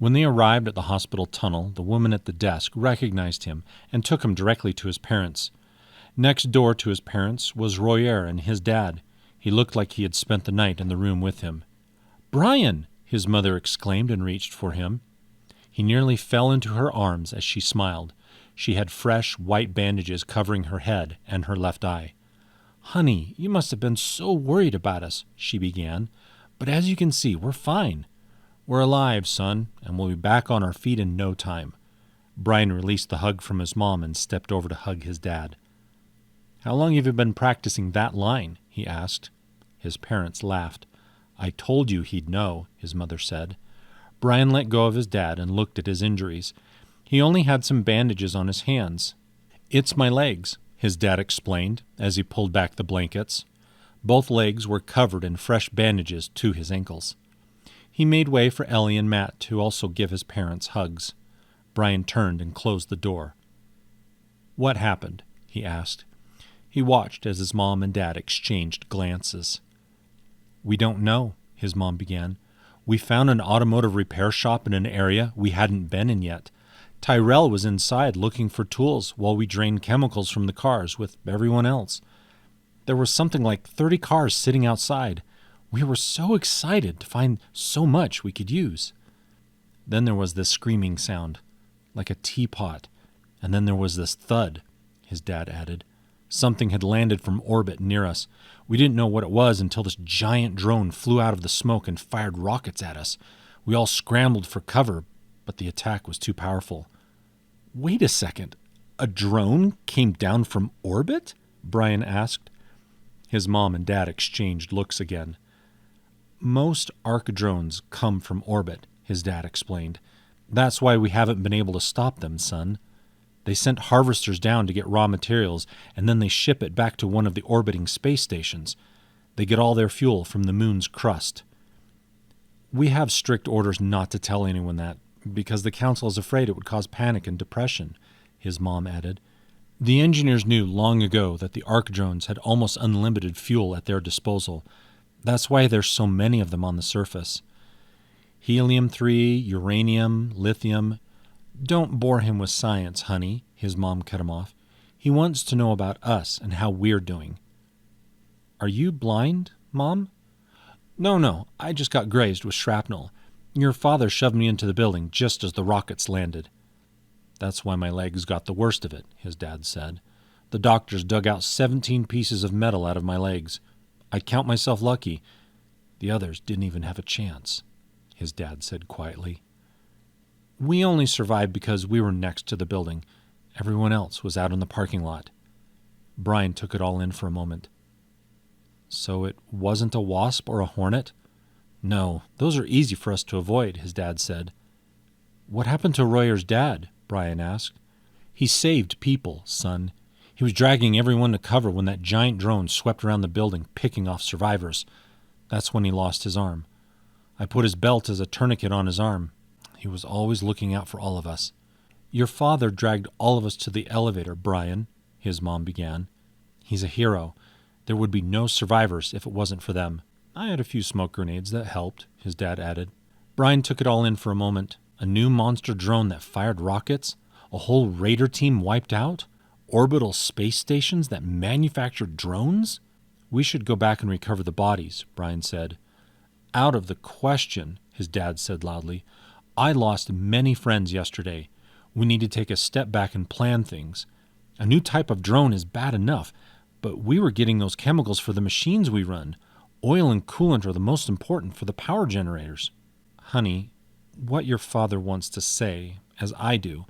When they arrived at the hospital tunnel, the woman at the desk recognized him and took him directly to his parents. Next door to his parents was Royare and his dad. He looked like he had spent the night in the room with him. "Brian!" his mother exclaimed and reached for him. He nearly fell into her arms as she smiled. She had fresh, white bandages covering her head and her left eye. "Honey, you must have been so worried about us," she began. "But as you can see, we're fine. We're alive, son, and we'll be back on our feet in no time." Brian released the hug from his mom and stepped over to hug his dad. "How long have you been practicing that line?" he asked. His parents laughed. "I told you he'd know," his mother said. Brian let go of his dad and looked at his injuries. He only had some bandages on his hands. "It's my legs," his dad explained as he pulled back the blankets. Both legs were covered in fresh bandages to his ankles. He made way for Ellie and Matt to also give his parents hugs. Brian turned and closed the door. "What happened?" he asked. He watched as his mom and dad exchanged glances. "We don't know," his mom began. "We found an automotive repair shop in an area we hadn't been in yet. Tyrell was inside looking for tools while we drained chemicals from the cars with everyone else. There was something like 30 cars sitting outside. We were so excited to find so much we could use." Then there was this screaming sound, like a teapot, and then there was this thud, his dad added. Something had landed from orbit near us. We didn't know what it was until this giant drone flew out of the smoke and fired rockets at us. We all scrambled for cover, but the attack was too powerful. "Wait a second. A drone came down from orbit?" Brian asked. His mom and dad exchanged looks again. "Most ARC drones come from orbit," his dad explained. "That's why we haven't been able to stop them, son. They sent harvesters down to get raw materials, and then they ship it back to one of the orbiting space stations. They get all their fuel from the moon's crust. We have strict orders not to tell anyone that, because the council is afraid it would cause panic and depression," his mom added. "The engineers knew long ago that the ARC drones had almost unlimited fuel at their disposal. That's why there's so many of them on the surface. Helium-3, uranium, lithium. Don't bore him with science, honey," his mom cut him off. "He wants to know about us and how we're doing." "Are you blind, Mom?" No, I just got grazed with shrapnel. Your father shoved me into the building just as the rockets landed." "That's why my legs got the worst of it," his dad said. "The doctors dug out 17 pieces of metal out of my legs. I count myself lucky. The others didn't even have a chance," his dad said quietly. "We only survived because we were next to the building. Everyone else was out in the parking lot." Brian took it all in for a moment. "So it wasn't a wasp or a hornet?" "No, those are easy for us to avoid," his dad said. "What happened to Royare's dad?" Brian asked. "He saved people, son. He was dragging everyone to cover when that giant drone swept around the building, picking off survivors. That's when he lost his arm. I put his belt as a tourniquet on his arm. He was always looking out for all of us." "Your father dragged all of us to the elevator, Brian," his mom began. "He's a hero. There would be no survivors if it wasn't for them. I had a few smoke grenades that helped," his dad added. Brian took it all in for a moment. A new monster drone that fired rockets? A whole raider team wiped out? Orbital space stations that manufactured drones? "We should go back and recover the bodies," Brian said. "Out of the question," his dad said loudly. "I lost many friends yesterday. We need to take a step back and plan things. A new type of drone is bad enough, but we were getting those chemicals for the machines we run. Oil and coolant are the most important for the power generators." "Honey, what your father wants to say, as I do,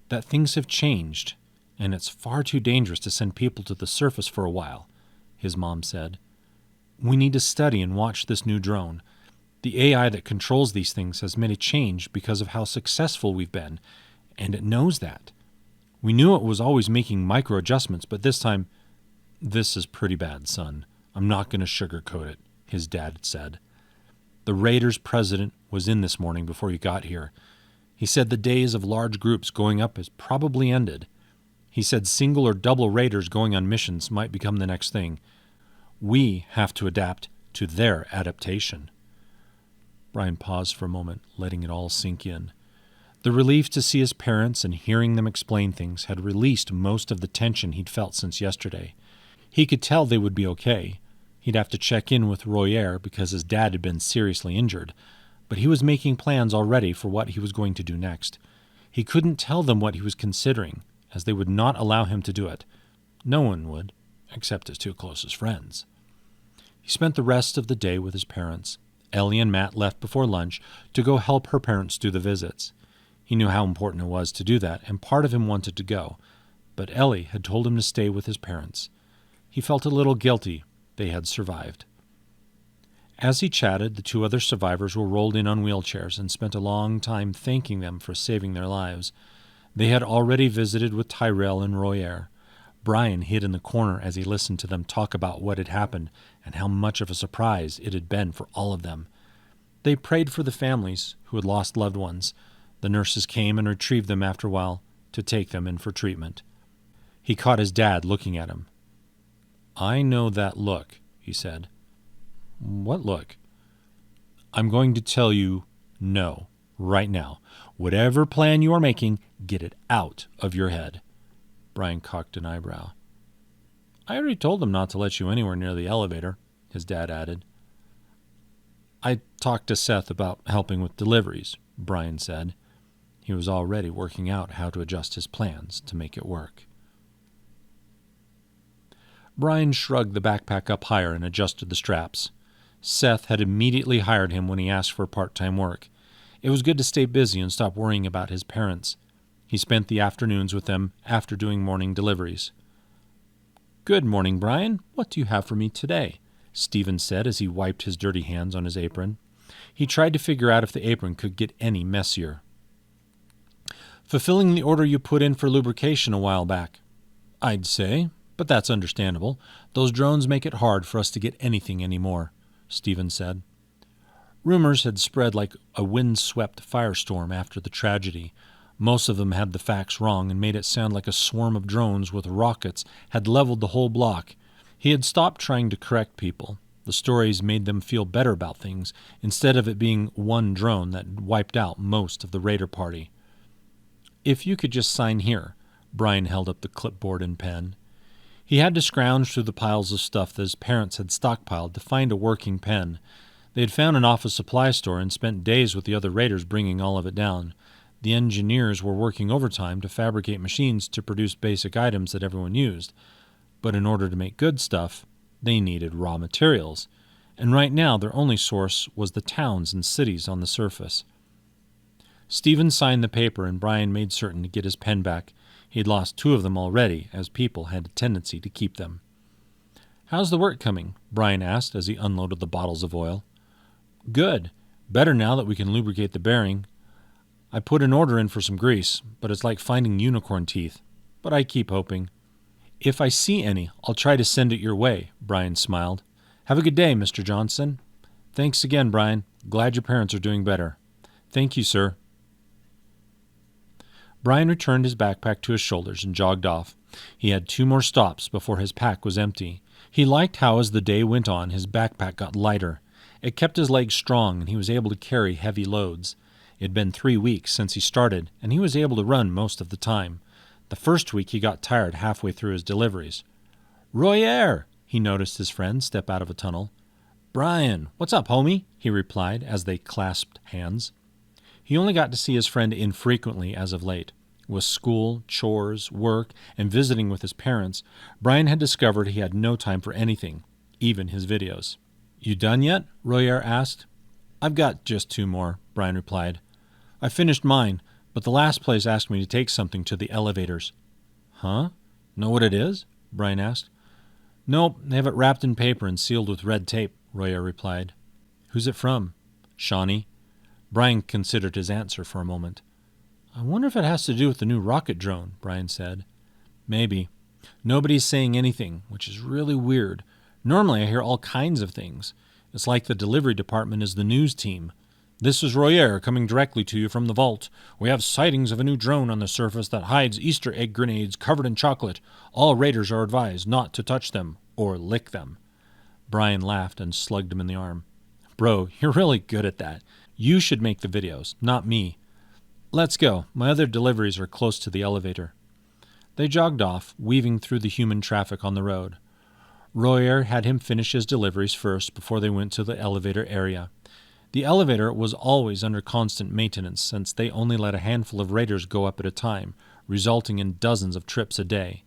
that things have changed, and it's far too dangerous to send people to the surface for a while," his mom said. "We need to study and watch this new drone. The AI that controls these things has made a change because of how successful we've been, and it knows that. We knew it was always making micro adjustments, but this time, this is pretty bad, son. I'm not going to sugarcoat it," his dad said. "The Raiders president was in this morning before you got here. He said the days of large groups going up has probably ended. He said single or double Raiders going on missions might become the next thing. We have to adapt to their adaptation." Brian paused for a moment, letting it all sink in. The relief to see his parents and hearing them explain things had released most of the tension he'd felt since yesterday. He could tell they would be okay. He'd have to check in with Royare because his dad had been seriously injured, but he was making plans already for what he was going to do next. He couldn't tell them what he was considering, as they would not allow him to do it. No one would, except his two closest friends. He spent the rest of the day with his parents. Ellie and Matt left before lunch to go help her parents do the visits. He knew how important it was to do that, and part of him wanted to go, but Ellie had told him to stay with his parents. He felt a little guilty. They had survived. As he chatted, the two other survivors were rolled in on wheelchairs and spent a long time thanking them for saving their lives. They had already visited with Tyrell and Royare. Brian hid in the corner as he listened to them talk about what had happened and how much of a surprise it had been for all of them. They prayed for the families who had lost loved ones. The nurses came and retrieved them after a while to take them in for treatment. He caught his dad looking at him. "I know that look," he said. "What look?" "I'm going to tell you no, right now. Whatever plan you are making, get it out of your head." Brian cocked an eyebrow. "I already told them not to let you anywhere near the elevator," his dad added. "I talked to Seth about helping with deliveries," Brian said. He was already working out how to adjust his plans to make it work. Brian shrugged the backpack up higher and adjusted the straps. Seth had immediately hired him when he asked for part-time work. It was good to stay busy and stop worrying about his parents. He spent the afternoons with them after doing morning deliveries. "Good morning, Brian. What do you have for me today?" Stephen said as he wiped his dirty hands on his apron. He tried to figure out if the apron could get any messier. "Fulfilling the order you put in for lubrication a while back." "I'd say, but that's understandable. Those drones make it hard for us to get anything anymore," Stephen said. Rumors had spread like a wind-swept firestorm after the tragedy. Most of them had the facts wrong and made it sound like a swarm of drones with rockets had leveled the whole block. He had stopped trying to correct people. The stories made them feel better about things, instead of it being one drone that wiped out most of the raider party. "If you could just sign here." Brian held up the clipboard and pen. He had to scrounge through the piles of stuff that his parents had stockpiled to find a working pen. They had found an office supply store and spent days with the other raiders bringing all of it down. The engineers were working overtime to fabricate machines to produce basic items that everyone used. But in order to make good stuff, they needed raw materials. And right now their only source was the towns and cities on the surface. Stephen signed the paper and Brian made certain to get his pen back. He had lost 2 of them already, as people had a tendency to keep them. "How's the work coming?" Brian asked as he unloaded the bottles of oil. "Good. Better now that we can lubricate the bearing. I put an order in for some grease, but it's like finding unicorn teeth. But I keep hoping. If I see any, I'll try to send it your way," Brian smiled. "Have a good day, Mr. Johnson." "Thanks again, Brian. Glad your parents are doing better." "Thank you, sir." Brian returned his backpack to his shoulders and jogged off. He had 2 more stops before his pack was empty. He liked how as the day went on his backpack got lighter. It kept his legs strong and he was able to carry heavy loads. It had been 3 weeks since he started and he was able to run most of the time. The first week he got tired halfway through his deliveries. "Royare!" He noticed his friend step out of a tunnel. "Brian, what's up, homie?" he replied as they clasped hands. He only got to see his friend infrequently as of late. With school, chores, work, and visiting with his parents, Brian had discovered he had no time for anything, even his videos. "You done yet?" Royare asked. "I've got just 2 more," Brian replied. "I finished mine, but the last place asked me to take something to the elevators." "Huh? Know what it is?" Brian asked. "Nope, they have it wrapped in paper and sealed with red tape," Royare replied. "Who's it from?" "Shani." Brian considered his answer for a moment. "I wonder if it has to do with the new rocket drone," Brian said. "Maybe. Nobody's saying anything, which is really weird. Normally I hear all kinds of things. It's like the delivery department is the news team. This is Royare coming directly to you from the vault. We have sightings of a new drone on the surface that hides Easter egg grenades covered in chocolate. All raiders are advised not to touch them or lick them." Brian laughed and slugged him in the arm. "Bro, you're really good at that. You should make the videos, not me." Let's go. My other deliveries are close to the elevator. They jogged off, weaving through the human traffic on the road. Royare had him finish his deliveries first before they went to the elevator area. The elevator was always under constant maintenance since they only let a handful of raiders go up at a time, resulting in dozens of trips a day.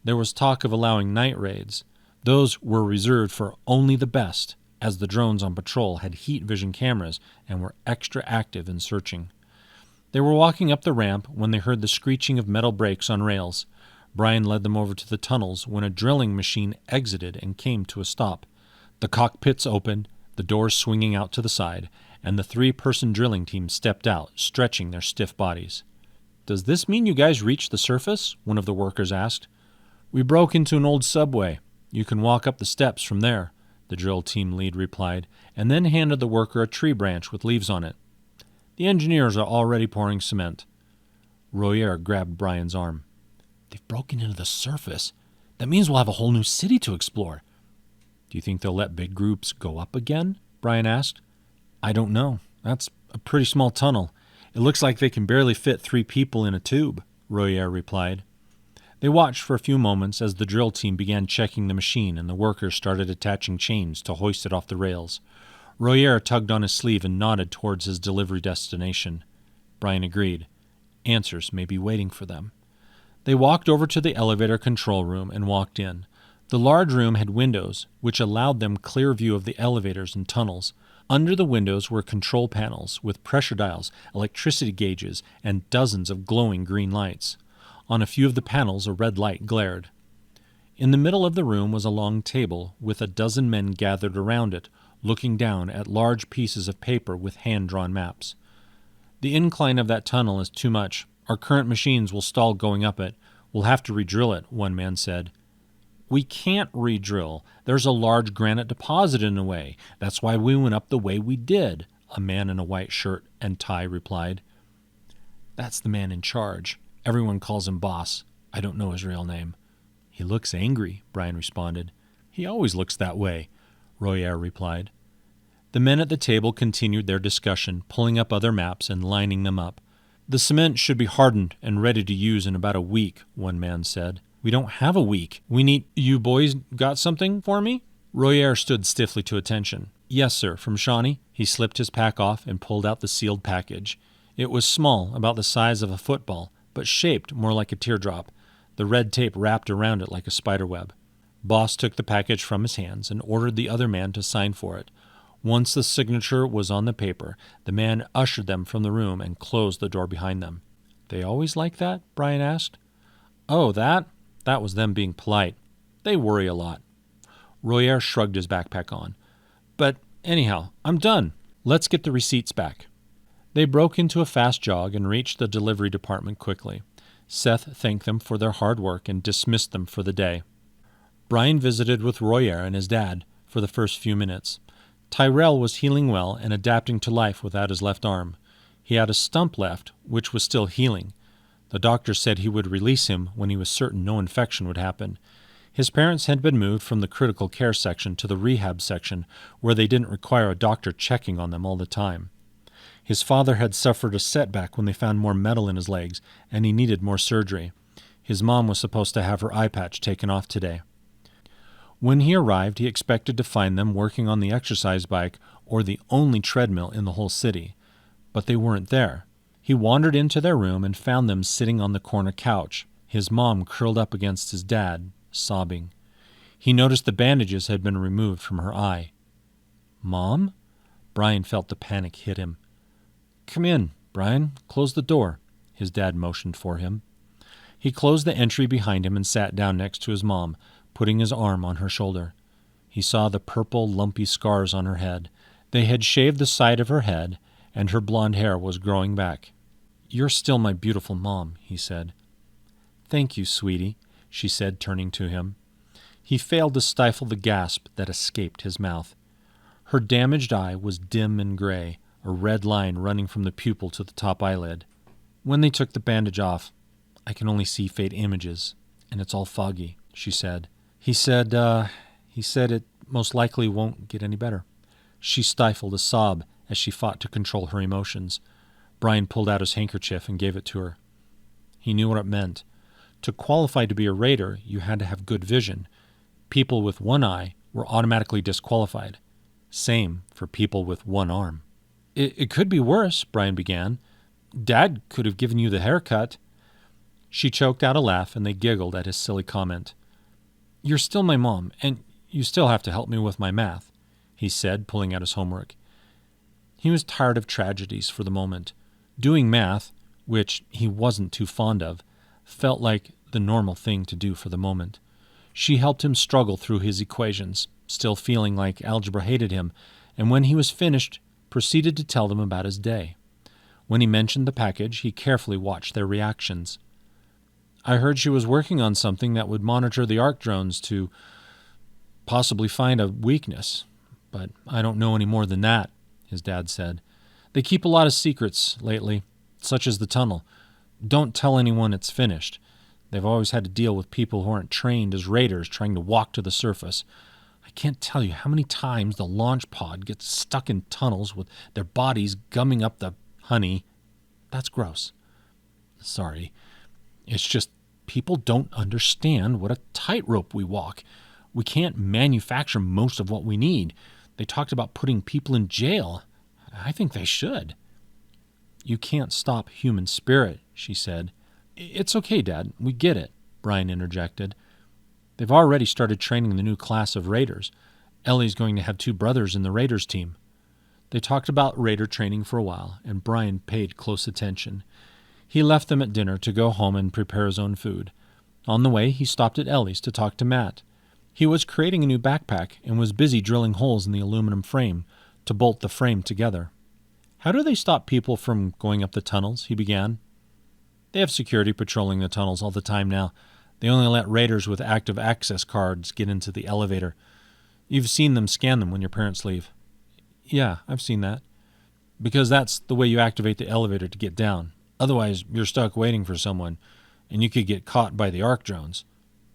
There was talk of allowing night raids. Those were reserved for only the best, as the drones on patrol had heat vision cameras and were extra active in searching. They were walking up the ramp when they heard the screeching of metal brakes on rails. Brian led them over to the tunnels when a drilling machine exited and came to a stop. The cockpits opened, the doors swinging out to the side, and the 3-person drilling team stepped out, stretching their stiff bodies. "Does this mean you guys reached the surface?" one of the workers asked. "We broke into an old subway. You can walk up the steps from there," the drill team lead replied, and then handed the worker a tree branch with leaves on it. "The engineers are already pouring cement." Royare grabbed Brian's arm. "They've broken into the surface. That means we'll have a whole new city to explore." "Do you think they'll let big groups go up again?" Brian asked. "I don't know. That's a pretty small tunnel. It looks like they can barely fit 3 people in a tube," Royare replied. They watched for a few moments as the drill team began checking the machine and the workers started attaching chains to hoist it off the rails. Royare tugged on his sleeve and nodded towards his delivery destination. Brian agreed. Answers may be waiting for them. They walked over to the elevator control room and walked in. The large room had windows, which allowed them clear view of the elevators and tunnels. Under the windows were control panels with pressure dials, electricity gauges, and dozens of glowing green lights. On a few of the panels, a red light glared. In the middle of the room was a long table with a dozen men gathered around it, looking down at large pieces of paper with hand-drawn maps. "The incline of that tunnel is too much. Our current machines will stall going up it. We'll have to re-drill it," one man said. "We can't re-drill. There's a large granite deposit in the way. That's why we went up the way we did," a man in a white shirt and tie replied. "That's the man in charge. Everyone calls him boss. I don't know his real name." "He looks angry," Brian responded. "He always looks that way," Royare replied. The men at the table continued their discussion, pulling up other maps and lining them up. "The cement should be hardened and ready to use in about a week," one man said. "We don't have a week. We need— You boys got something for me?" Royare stood stiffly to attention. "Yes, sir, from Shani." He slipped his pack off and pulled out the sealed package. It was small, about the size of a football, but shaped more like a teardrop. The red tape wrapped around it like a spiderweb. Boss took the package from his hands and ordered the other man to sign for it. Once the signature was on the paper, the man ushered them from the room and closed the door behind them. "They always like that?" Brian asked. "Oh, that? That was them being polite. They worry a lot." Royare shrugged his backpack on. "But anyhow, I'm done. Let's get the receipts back." They broke into a fast jog and reached the delivery department quickly. Seth thanked them for their hard work and dismissed them for the day. Brian visited with Royare and his dad for the first few minutes. Tyrell was healing well and adapting to life without his left arm. He had a stump left, which was still healing. The doctor said he would release him when he was certain no infection would happen. His parents had been moved from the critical care section to the rehab section, where they didn't require a doctor checking on them all the time. His father had suffered a setback when they found more metal in his legs, and he needed more surgery. His mom was supposed to have her eye patch taken off today. When he arrived, he expected to find them working on the exercise bike or the only treadmill in the whole city. But they weren't there. He wandered into their room and found them sitting on the corner couch, his mom curled up against his dad, sobbing. He noticed the bandages had been removed from her eye. "Mom?" Brian felt the panic hit him. "Come in, Brian. Close the door," his dad motioned for him. He closed the entry behind him and sat down next to his mom, putting his arm on her shoulder. He saw the purple, lumpy scars on her head. They had shaved the side of her head, and her blonde hair was growing back. "You're still my beautiful mom," he said. "Thank you, sweetie," she said, turning to him. He failed to stifle the gasp that escaped his mouth. Her damaged eye was dim and gray, a red line running from the pupil to the top eyelid. "When they took the bandage off, I can only see faint images, and it's all foggy," she said. He said it most likely won't get any better." She stifled a sob as she fought to control her emotions. Brian pulled out his handkerchief and gave it to her. He knew what it meant. To qualify to be a raider, you had to have good vision. People with one eye were automatically disqualified. Same for people with one arm. It could be worse, Brian began. Dad could have given you the haircut. She choked out a laugh, and they giggled at his silly comment. You're still my mom, and you still have to help me with my math, he said, pulling out his homework. He was tired of tragedies for the moment. Doing math, which he wasn't too fond of, felt like the normal thing to do for the moment. She helped him struggle through his equations, still feeling like algebra hated him, and when he was finished, proceeded to tell them about his day. When he mentioned the package, he carefully watched their reactions. I heard she was working on something that would monitor the ARC drones to possibly find a weakness, but I don't know any more than that, his dad said. They keep a lot of secrets lately, such as the tunnel. Don't tell anyone it's finished. They've always had to deal with people who aren't trained as raiders trying to walk to the surface. I can't tell you how many times the launch pod gets stuck in tunnels with their bodies gumming up the honey. That's gross. Sorry. It's just people don't understand what a tightrope we walk. We can't manufacture most of what we need. They talked about putting people in jail. I think they should. You can't stop human spirit, she said. It's okay, Dad. We get it, Brian interjected. They've already started training the new class of raiders. Ellie's going to have 2 brothers in the raiders team. They talked about raider training for a while, and Brian paid close attention. He left them at dinner to go home and prepare his own food. On the way, he stopped at Ellie's to talk to Matt. He was creating a new backpack and was busy drilling holes in the aluminum frame to bolt the frame together. How do they stop people from going up the tunnels? He began. They have security patrolling the tunnels all the time now. They only let raiders with active access cards get into the elevator. You've seen them scan them when your parents leave. Yeah, I've seen that. Because that's the way you activate the elevator to get down. Otherwise, you're stuck waiting for someone, and you could get caught by the ARC drones.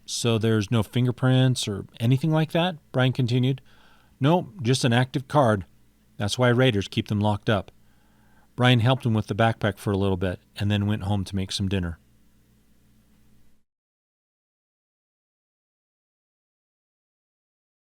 So there's no fingerprints or anything like that? Brian continued. No, just an active card. That's why raiders keep them locked up. Brian helped him with the backpack for a little bit, and then went home to make some dinner.